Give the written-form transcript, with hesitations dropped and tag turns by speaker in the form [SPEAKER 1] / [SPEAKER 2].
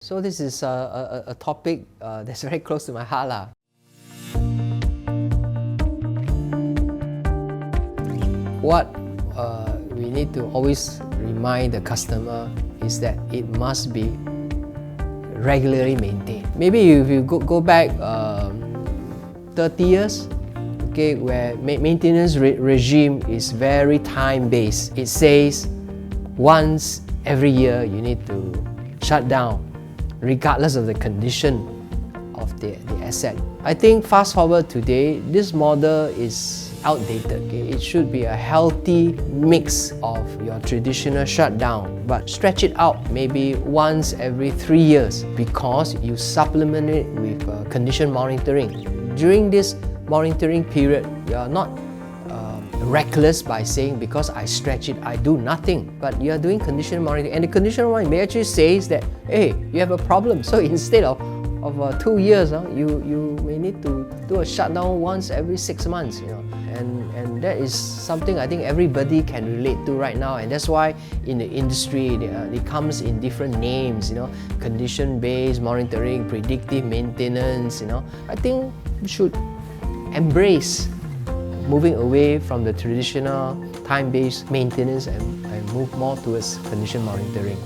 [SPEAKER 1] So this is a topic that's very close to my heart lah. What we need to always remind the customer is that it must be regularly maintained. Maybe if you go back 30 years, okay, where maintenance regime is very time-based. It says once every year you need to shut down, regardless of the condition of the asset. I think fast forward today, this model is outdated. Okay? It should be a healthy mix of your traditional shutdown, but stretch it out maybe once every 3 years because you supplement it with condition monitoring. During this monitoring period, you are not reckless by saying because I stretch it, I do nothing. But you are doing condition monitoring, and the condition monitoring may actually says that, hey, you have a problem. So instead of 2 years, you may need to do a shutdown once every 6 months. And that is something I think everybody can relate to right now, and that's why in the industry it comes in different names. Condition-based monitoring, predictive maintenance. I think we should embrace moving away from the traditional time-based maintenance and move more towards condition monitoring.